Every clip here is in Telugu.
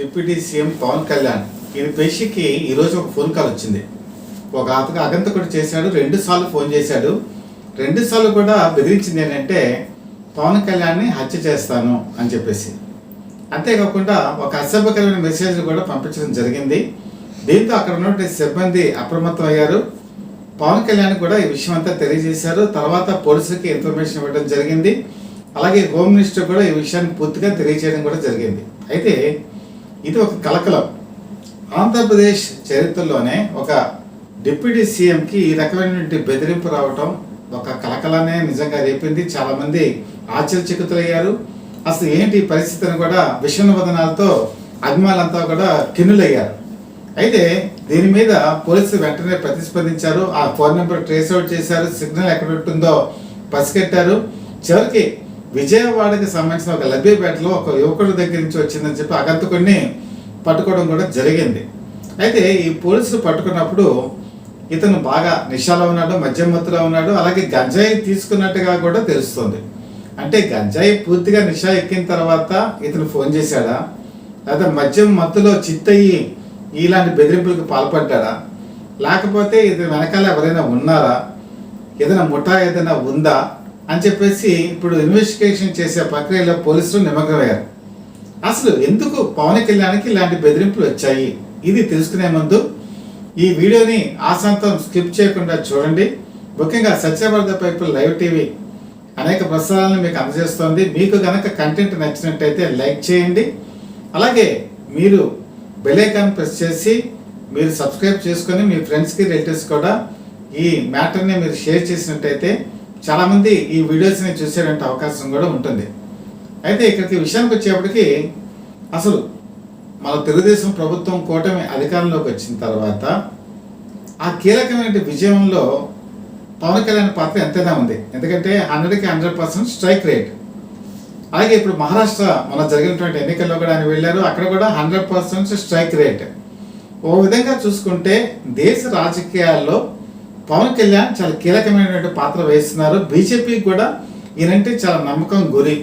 డిప్యూటీ సీఎం పవన్ కళ్యాణ్ ఈయన పేషికి ఈరోజు ఒక ఫోన్ కాల్ వచ్చింది. ఒక అగంతకుడు చేశాడు, 2 సార్లు ఫోన్ చేశాడు. 2 సార్లు కూడా బెదిరించింది ఏంటంటే పవన్ కళ్యాణ్ని హత్య చేస్తాను అని చెప్పేసి. అంతేకాకుండా ఒక అసభ్యకరమైన మెసేజ్ కూడా పంపించడం జరిగింది. దీంతో అక్కడ ఉన్నటువంటి సిబ్బంది అప్రమత్తం అయ్యారు. పవన్ కళ్యాణ్ కూడా ఈ విషయం అంతా తెలియజేశారు. తర్వాత పోలీసులకి ఇన్ఫర్మేషన్ ఇవ్వడం జరిగింది. అలాగే హోమ్ మినిస్టర్ కూడా ఈ విషయాన్ని పూర్తిగా తెలియజేయడం కూడా జరిగింది. అయితే ఇది ఒక కలకలం. ఆంధ్రప్రదేశ్ చరిత్రలోనే ఒక డిప్యూటీ సీఎంకి ఈ రకమైనటువంటి బెదిరింపు రావటం ఒక కలకలానే నిజంగా రేపింది. చాలామంది ఆశ్చర్యచకితులయ్యారు. అసలు ఏంటి పరిస్థితిని కూడా విషణవదనాలతో అభిమానులంతా కూడా కిన్నులయ్యారు. అయితే దీని మీద పోలీసులు వెంటనే ప్రతిస్పందించారు. ఆ ఫోన్ నెంబర్ ట్రేస్ అవుట్ చేశారు. సిగ్నల్ ఎక్కడ ఉంటుందో పసిగట్టారు. చివరికి విజయవాడకి సంబంధించిన ఒక లబ్బిపేటలో ఒక యువకుడి దగ్గర నుంచి వచ్చిందని చెప్పి అగంతకుడిని పట్టుకోవడం కూడా జరిగింది. అయితే ఈ పోలీసులు పట్టుకున్నప్పుడు ఇతను బాగా నిషాలో ఉన్నాడు, మద్యం మత్తులో ఉన్నాడు. అలాగే గంజాయి తీసుకున్నట్టుగా కూడా తెలుస్తుంది. అంటే గంజాయి పూర్తిగా నిషా ఎక్కిన తర్వాత ఇతను ఫోన్ చేశాడా, లేదా మద్యం మత్తులో చిత్తయ్యి ఇలాంటి బెదిరింపులకు పాల్పడ్డా, లేకపోతే ఇతని వెనకాల ఎవరైనా ఉన్నారా, ఏదైనా ముఠా ఏదైనా ఉందా అని చెప్పేసి ఇప్పుడు ఇన్వెస్టిగేషన్ చేసే ప్రక్రియలో పోలీసులు నిమగ్నమయ్యారు. అసలు ఎందుకు పవన్ కళ్యాణ్కి ఇలాంటి బెదిరింపులు వచ్చాయి, ఇది తెలుసుకునే ముందు ఈ వీడియోని ఆశాంతం స్కిప్ చేయకుండా చూడండి. ముఖ్యంగా సత్యవర్ధ పైపుల్ లైవ్ టీవీ అనేక ప్రసారాలను మీకు అందజేస్తోంది. మీకు కనుక కంటెంట్ నచ్చినట్టయితే లైక్ చేయండి. అలాగే మీరు బెల్ ఐకాన్ ప్రెస్ చేసి మీరు సబ్స్క్రైబ్ చేసుకొని మీ ఫ్రెండ్స్కి రిలేటివ్స్ కూడా ఈ మ్యాటర్ని మీరు షేర్ చేసినట్టయితే చాలామంది ఈ వీడియోస్ని చూసేటువంటి అవకాశం కూడా ఉంటుంది. అయితే ఇక్కడికి విషయానికి వచ్చేప్పటికి అసలు మన తెలుగుదేశం ప్రభుత్వం కూటమి అధికారంలోకి వచ్చిన తర్వాత ఆ కీలకమైన విజయంలో పవన్ కళ్యాణ్ పాత్ర ఎంతైనా ఉంది. ఎందుకంటే 100కి 100% స్ట్రైక్ రేట్. అలాగే ఇప్పుడు మహారాష్ట్ర మన జరిగినటువంటి ఎన్నికల్లో కూడా ఆయన వెళ్ళారు. అక్కడ కూడా 100% స్ట్రైక్ రేట్. ఓ విధంగా చూసుకుంటే దేశ రాజకీయాల్లో పవన్ కళ్యాణ్ చాలా కీలకమైనటువంటి పాత్ర వేస్తున్నారు. బీజేపీకి కూడా ఈయనంటే చాలా నమ్మకం గురి.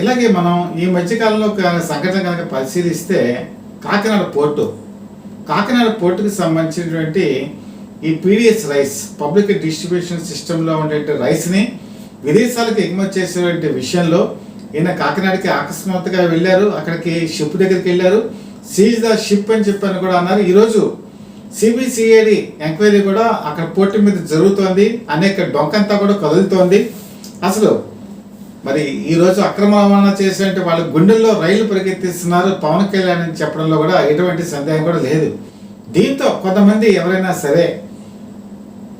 ఇలాగే మనం ఈ మధ్యకాలంలో సంఘటన కనుక పరిశీలిస్తే కాకినాడ పోర్టుకి సంబంధించినటువంటి ఈ పీడిఎస్ రైస్ పబ్లిక్ డిస్ట్రిబ్యూషన్ సిస్టంలో ఉండే రైస్ని విదేశాలకు ఎగుమతి చేసేటువంటి విషయంలో ఈయన కాకినాడకి అకస్మాత్తుగా వెళ్ళారు. అక్కడికి షిప్ దగ్గరికి వెళ్ళారు. సీజ్ ద షిప్ అని చెప్పని కూడా అన్నారు. ఈరోజు సిబిసిఐడి ఎంక్వైరీ కూడా అక్కడ పోర్టు మీద జరుగుతోంది. అనేక డొంకంతా కూడా కదులుతోంది. అసలు మరి ఈరోజు అక్రమ రవాణా చేసే వాళ్ళ గుండెల్లో రైలు పరిగెత్తిస్తున్నారు పవన్ కళ్యాణ్ అని చెప్పడంలో కూడా ఎటువంటి సందేహం కూడా లేదు. దీంతో కొంతమంది ఎవరైనా సరే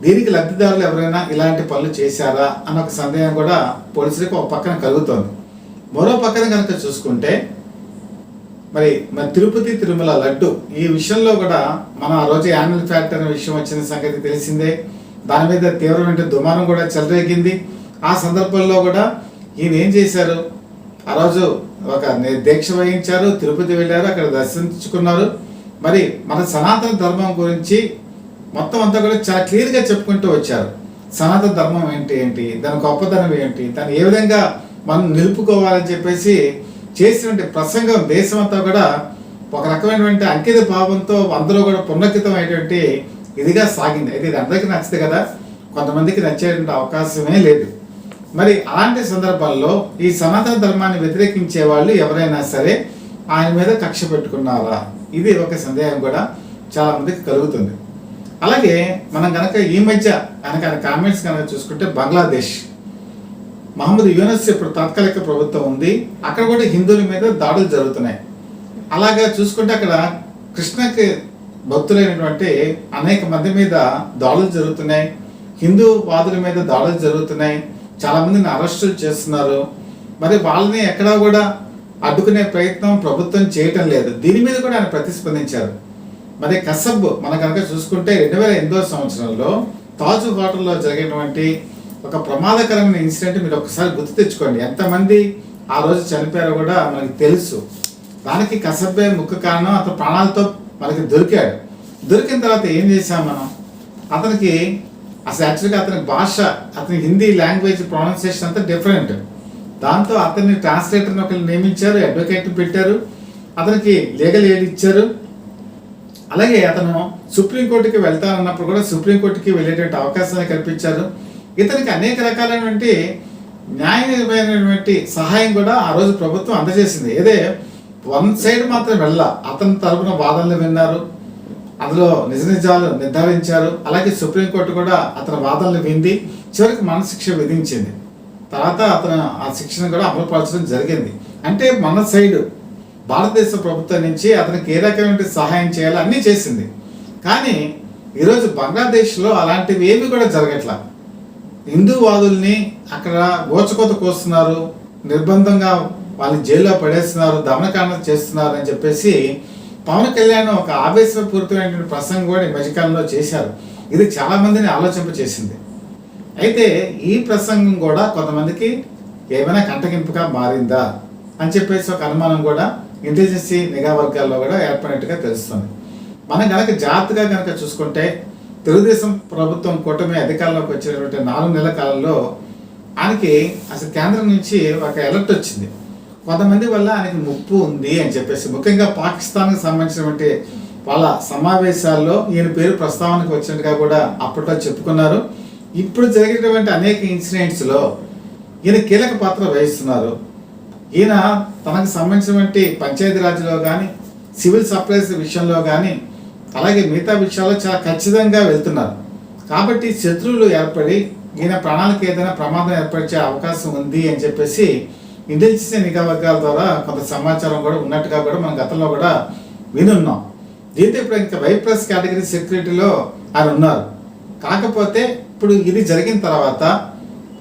దీనికి లబ్ధిదారులు ఎవరైనా ఇలాంటి పనులు చేశారా అన్న ఒక సందేహం కూడా పోలీసులకు ఒక పక్కన కలుగుతోంది. మరో పక్కన కనుక చూసుకుంటే మరి తిరుపతి తిరుమల లడ్డు ఈ విషయంలో కూడా మనం ఆ రోజు యాన్యువల్ ఫ్యాక్ట్ అనే విషయం వచ్చిన సంగతి తెలిసిందే. దాని మీద తీవ్రమైన దుమారం కూడా చెలరేగింది. ఆ సందర్భంలో కూడా ఈయన ఏం చేశారు, ఆ రోజు ఒక దీక్ష వహించారు, తిరుపతి వెళ్ళారు, అక్కడ దర్శించుకున్నారు. మరి మన సనాతన ధర్మం గురించి మొత్తం అంతా కూడా చాలా క్లియర్గా చెప్పుకుంటూ వచ్చారు. సనాతన ధర్మం ఏంటి, దాని గొప్పతనం ఏంటి, దాన్ని ఏ విధంగా మనం నిలుపుకోవాలని చెప్పేసి చేసినటువంటి ప్రసంగం దేశం అంతా కూడా ఒక రకమైనటువంటి అంకిత భావంతో అందరూ కూడా పునర్కితం అయ్యేటువంటి ఇదిగా సాగింది. అయితే ఇది అందరికీ నచ్చదు కదా, కొంతమందికి నచ్చేటువంటి అవకాశమే లేదు. మరి అలాంటి సందర్భాల్లో ఈ సనాతన ధర్మాన్ని వ్యతిరేకించే వాళ్ళు ఎవరైనా సరే ఆయన మీద కక్ష పెట్టుకున్నారా, ఇది ఒక సందేహం కూడా చాలా మందికి కలుగుతుంది. అలాగే మనం కనుక ఈ మధ్య కనుక కామెంట్స్ కనుక చూసుకుంటే బంగ్లాదేశ్ మహమ్మద్ యూనస్ ఇప్పుడు తాత్కాలిక ప్రభుత్వం ఉంది. అక్కడ కూడా హిందువుల మీద దాడులు జరుగుతున్నాయి. అలాగా చూసుకుంటే అక్కడ కృష్ణకి భక్తులైనటువంటి అనేక మంది మీద దాడులు జరుగుతున్నాయి. హిందూ వాదుల మీద దాడులు జరుగుతున్నాయి. చాలా మందిని అరెస్టులు చేస్తున్నారు. మరి వాళ్ళని ఎక్కడా కూడా అడ్డుకునే ప్రయత్నం ప్రభుత్వం చేయటం లేదు. దీని మీద కూడా ఆయన ప్రతిస్పందించారు. మరి కసబ్ మనం కనుక చూసుకుంటే 2008వ సంవత్సరంలో తాజ్ హోటల్లో జరిగినటువంటి ఒక ప్రమాదకరమైన ఇన్సిడెంట్ మీరు ఒకసారి గుర్తు తెచ్చుకోండి. ఎంతమంది ఆ రోజు చనిపోయారో కూడా మనకి తెలుసు. దానికి కసబ్బే ముఖ్య కారణం. అతను ప్రాణాలతో మనకి దొరికాడు. దొరికిన తర్వాత ఏం చేశాం మనం, అతనికి అసలు యాక్చువల్గా అతని భాష, అతని హిందీ లాంగ్వేజ్ ప్రొనౌన్సియేషన్ అంతా డిఫరెంట్. దాంతో అతన్ని ట్రాన్స్లేటర్ని ఒకరిని నియమించారు, అడ్వకేట్ని పెట్టారు. అతనికి లీగల్ ఎయిడ్ ఇచ్చారు. అలాగే అతను సుప్రీంకోర్టుకి వెళ్తానన్నప్పుడు కూడా సుప్రీంకోర్టుకి వెళ్ళేటువంటి అవకాశాన్ని కల్పించారు. ఇతనికి అనేక రకాలైనటువంటి న్యాయమైనటువంటి సహాయం కూడా ఆ రోజు ప్రభుత్వం అందజేసింది. ఏదే వన్ సైడ్ మాత్రం అతని తరపున వాదనలు విన్నారు, అందులో నిజ నిజాలు నిర్ధారించారు. అలాగే సుప్రీంకోర్టు కూడా అతని వాదనలు వింది, చివరికి మరణశిక్ష విధించింది. తర్వాత అతను ఆ శిక్షను కూడా అమలుపరచడం జరిగింది. అంటే మన సైడు భారతదేశ ప్రభుత్వం నుంచి అతనికి ఏ రకమైన సహాయం చేయాలో అన్నీ చేసింది. కానీ ఈరోజు బంగ్లాదేశ్లో అలాంటివి ఏవి కూడా జరగట్లా. హిందూవాదుల్ని అక్కడ గోచకోత కోస్తున్నారు, నిర్బంధంగా వాళ్ళని జైల్లో పడేస్తున్నారు, దమనకాండ చేస్తున్నారు అని చెప్పేసి పవన్ కళ్యాణ్ ఒక ఆవేశపూరితమైనటువంటి ప్రసంగం కూడా ఈ మధ్యకాలంలో చేశారు. ఇది చాలా మందిని ఆలోచింప చేసింది. అయితే ఈ ప్రసంగం కూడా కొంతమందికి ఏమైనా కంటగింపుగా మారిందా అని చెప్పేసి ఒక అనుమానం కూడా ఇంటెలిజెన్సీ నిఘా వర్గాల్లో కూడా ఏర్పడినట్టుగా తెలుస్తుంది. మనం కనుక జాగ్రత్తగా కనుక చూసుకుంటే తెలుగుదేశం ప్రభుత్వం కూటమి అధికారంలోకి వచ్చినటువంటి 4 నెలల కాలంలో ఆయనకి అసలు కేంద్రం నుంచి ఒక అలర్ట్ వచ్చింది. కొంతమంది వల్ల ఆయనకి ముప్పు ఉంది అని చెప్పేసి, ముఖ్యంగా పాకిస్తాన్కి సంబంధించినటువంటి వాళ్ళ సమావేశాల్లో ఈయన పేరు ప్రస్తావనకు వచ్చినట్టుగా కూడా అప్పట్లో చెప్పుకున్నారు. ఇప్పుడు జరిగినటువంటి అనేక ఇన్సిడెంట్స్లో ఈయన కీలక పాత్ర వహిస్తున్నారు. ఈయన తనకు సంబంధించినటువంటి పంచాయతీరాజ్లో కానీ సివిల్ సప్లైస్ విషయంలో కానీ అలాగే మిగతా విషయాల్లో చాలా ఖచ్చితంగా వెళ్తున్నారు. కాబట్టి శత్రువులు ఏర్పడి ఈయన ప్రాణాలకు ఏదైనా ప్రమాదం ఏర్పరిచే అవకాశం ఉంది అని చెప్పేసి ఇంటెలిజెన్స్ నిఘా వర్గాల ద్వారా కొంత సమాచారం కూడా ఉన్నట్టుగా కూడా మనం గతంలో కూడా వినున్నాం. దీంతో ఇప్పుడు ఇంకా వైప్లస్ కేటగిరీ సెక్యూరిటీలో ఆయన ఉన్నారు. కాకపోతే ఇప్పుడు ఇది జరిగిన తర్వాత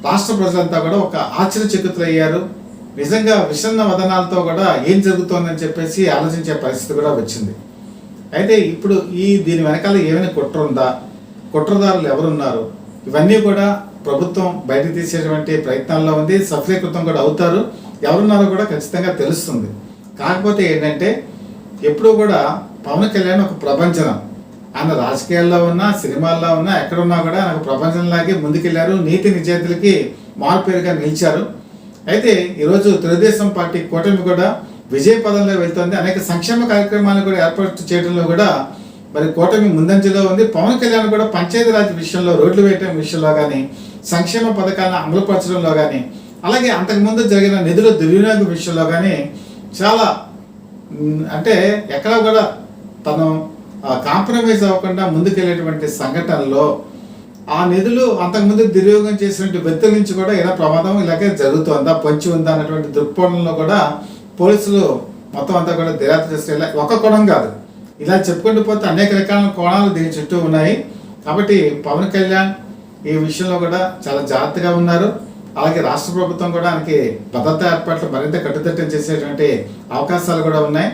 రాష్ట్ర ప్రజలంతా కూడా ఒక ఆశ్చర్యచకితులయ్యారు. నిజంగా విషన్న వదనాలతో కూడా ఏం జరుగుతోందని చెప్పేసి ఆలోచించే పరిస్థితి కూడా వచ్చింది. అయితే ఇప్పుడు దీని వెనకాల ఏమైనా కుట్ర ఉందా, కుట్రదారులు ఎవరున్నారు, ఇవన్నీ కూడా ప్రభుత్వం బయటకు తీసేటువంటి ప్రయత్నాల్లో ఉంది. సఫలీకృతం కూడా అవుతారు. ఎవరున్నారో కూడా ఖచ్చితంగా తెలుస్తుంది. కాకపోతే ఏంటంటే ఎప్పుడూ కూడా పవన్ కళ్యాణ్ ఒక ప్రభంజనం. ఆయన రాజకీయాల్లో ఉన్నా, సినిమాల్లో ఉన్నా, ఎక్కడున్నా కూడా ఆయన ప్రపంచంలాగే ముందుకెళ్లారు. నీతి నిజాయితీలకి మారుపేరుగా నిలిచారు. అయితే ఈరోజు తెలుగుదేశం పార్టీ కూటమి కూడా విజయ పదంలో వెళ్తుంది. అనేక సంక్షేమ కార్యక్రమాలను కూడా ఏర్పాటు చేయడంలో కూడా మరి కూటమి ముందంజలో ఉంది. పవన్ కళ్యాణ్ కూడా పంచాయతీరాజ్ విషయంలో, రోడ్లు వేయటం విషయంలో కానీ, సంక్షేమ పథకాలను అమలుపరచడంలో కానీ, అలాగే అంతకుముందు జరిగిన నిధుల దుర్వినియోగం విషయంలో కానీ చాలా అంటే ఎక్కడ కూడా తను కాంప్రమైజ్ అవ్వకుండా ముందుకెళ్ళేటువంటి సంఘటనలో ఆ నిధులు అంతకుముందు దుర్వినియోగం చేసినటువంటి వ్యక్తుల నుంచి కూడా ఏదో ప్రమాదం ఇలాగే జరుగుతుందా, పొంచి ఉందా అన్నటువంటి దృక్పథంలో కూడా పోలీసులు మొత్తం అంతా కూడా దర్యాప్తు చేస్తే ఒక కోణం కాదు, ఇలా చెప్పుకుంటూ పోతే అనేక రకాల కోణాలు దీని చుట్టూ ఉన్నాయి. కాబట్టి పవన్ కళ్యాణ్ ఈ విషయంలో కూడా చాలా జాగ్రత్తగా ఉన్నారు. అలాగే రాష్ట్ర ప్రభుత్వం కూడా ఆయనకి భద్రతా ఏర్పాట్లు మరింత కట్టుదిట్టం చేసేటువంటి అవకాశాలు కూడా ఉన్నాయి.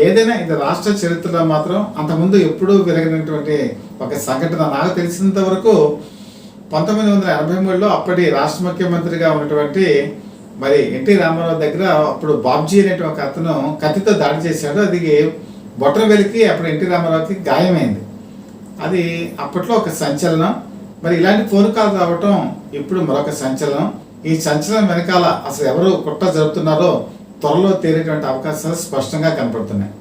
ఏదైనా ఇది రాష్ట్ర చరిత్రలో మాత్రం అంతకుముందు ఎప్పుడూ వెలిగినటువంటి ఒక సంఘటన. నాకు తెలిసినంత వరకు 1983లో అప్పటి రాష్ట్ర ముఖ్యమంత్రిగా ఉన్నటువంటి మరి ఎన్టీ రామారావు దగ్గర అప్పుడు బాబ్జీ అనేటువంటి ఒక అతను కత్తితో దాడి చేశాడు. అది బొట్టనవేలికి అప్పుడు ఎన్టీ రామారావుకి గాయమైంది. అది అప్పట్లో ఒక సంచలనం. మరి ఇలాంటి ఫోన్ కాల్ రావటం ఇప్పుడు మరొక సంచలనం. ఈ సంచలనం వెనకాల అసలు ఎవరు కుట్ర జరుపుతున్నారో త్వరలో తేలేటువంటి అవకాశాలు స్పష్టంగా కనపడుతున్నాయి.